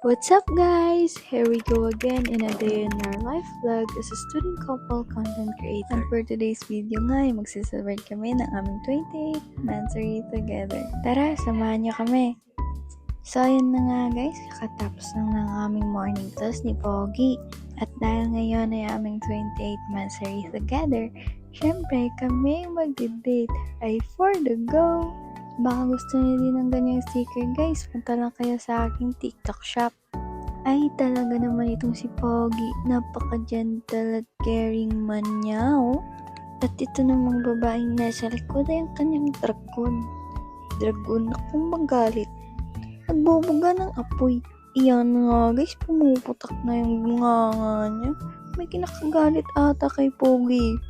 What's up guys? Here we go again in a day in our life vlog as a student couple content creator. And for today's video nga ay magsiselebrate kami ng aming 28th anniversary together. Tara, samahan niyo kami! So ayun na nga guys, kakatapos lang ng aming morning class ni Pogi. At dahil ngayon ay aming 28th anniversary together, syempre kami mag-date ay for the go! Baka gusto niyo din ng ganyang sticker guys, punta lang kayo sa aking TikTok shop. Ay talaga naman itong si Pogi, napaka-gentle at caring man niya oh. At ito namang babaeng nasa likod ay ang kanyang dragon. Dragon na kung magalit. Nagbubuga ng apoy. Iyan nga guys, pumuputak na yung bunganga niya. May kinakagalit ata kay Pogi.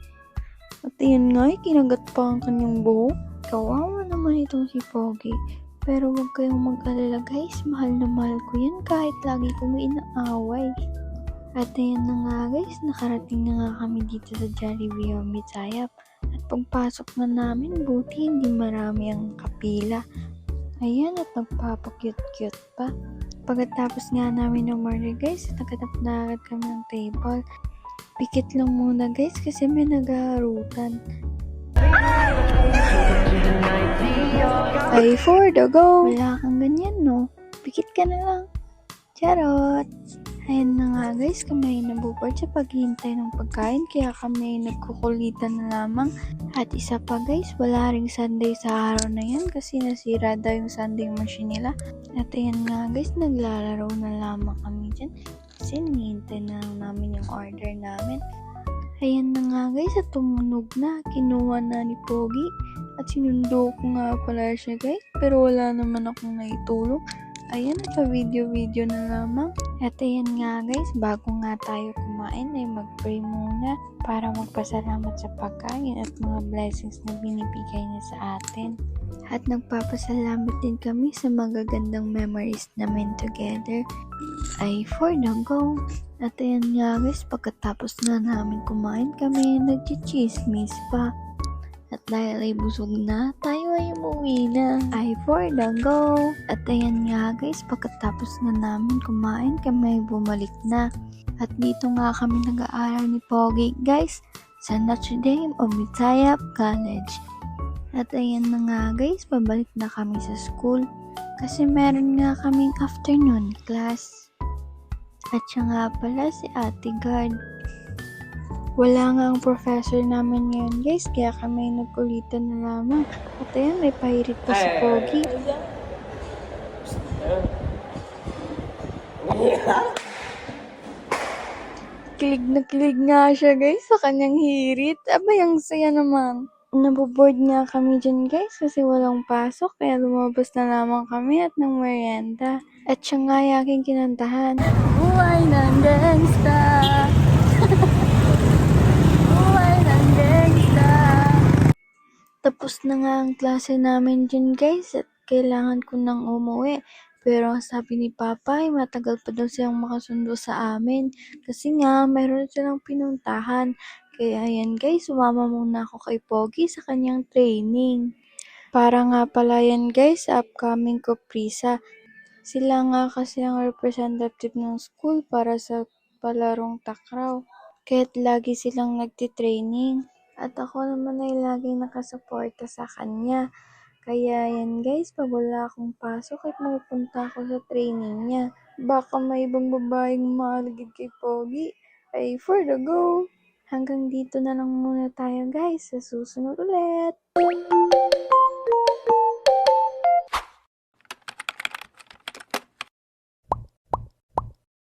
At iyan nga, kinagat pa ang kanyang buhok. Kawawa naman itong si Pogi. Pero huwag kayong mag-alala guys, mahal na mahal ko yan kahit lagi kong inaaway. At ayan na nga guys, nakarating na nga kami dito sa Jollibee o Mitsayap. At pagpasok na namin, buti hindi marami ang kapila. Ayan, at nagpapakute-cute pa. Pagkatapos nga namin umorder guys, naghanap na agad kami ng table. Pikit lang muna guys kasi may nag-aarutan. Ay, for the go! Wala kang ganyan, no? Pikit ka na lang. Charot! Ayan na nga guys, kami ay nabubord sa paghihintay ng pagkain kaya kami ay nagkukulitan na lamang. At isa pa guys, wala ring sundae sa araw na yan kasi nasira daw yung sundae machine nila. At ayan nga guys, naglalaro na lamang kami dyan kasi nihintay na lang namin yung order namin. Ayan na nga guys, at tumunog na. Kinuha na ni Pogi. At sinundo ko nga pala siya guys. Pero wala naman akong naitulong. Ayan, naka-video-video na lamang. At ayan nga guys, bago nga tayo kumain ay mag-pray muna para magpasalamat sa pagkain at mga blessings na binibigay niya sa atin. At nagpapasalamat din kami sa magagandang memories namin together. Ay for the go! At ayan nga guys, pagkatapos na namin kumain kami, nag-chismis pa. At dahil ay busog na, tayo ay umuwi na. Ay for the go! At ayan nga guys, pagkatapos na namin kumain, kami ay bumalik na. At dito nga kami nag-aaral ni Pogi guys, sa Notre Dame o Mitsayap College. At ayan na nga guys, pabalik na kami sa school. Kasi meron nga kaming afternoon class. At siya nga pala si Ate Guard. Wala nga ang professor namin ngayon guys, kaya kami nagkulitan na lamang. At ayan, may pahirit pa si Pogi. Kilig nga siya guys sa kanyang hirit. Abay, ang saya naman. Naboboard nga kami dyan guys kasi walang pasok kaya lumabas na lamang kami at ng merienda. At siya nga yaking kinantahan. Buhay ng gangsta! Buhay ng gangsta! Tapos na nga ang klase namin dyan guys at kailangan ko nang umuwi. Pero ang sabi ni Papa ay matagal pa daw silang makasundo sa amin. Kasi nga mayroon silang pinuntahan. Kaya yan guys, sumama muna ako kay Pogi sa kanyang training. Para nga pala yan guys, sa upcoming Coprisa. Sila nga kasi ang representative ng school para sa palarong takraw. Kaya't lagi silang nagtitraining. At ako naman ay laging nakasuporta sa kanya. Kaya yan guys, pag wala akong pasok ay pupunta ako sa training niya. Baka may ibang babaeng maaligid kay Pogi. Ay for the go! Hanggang dito na lang muna tayo guys. Sa susunod ulit!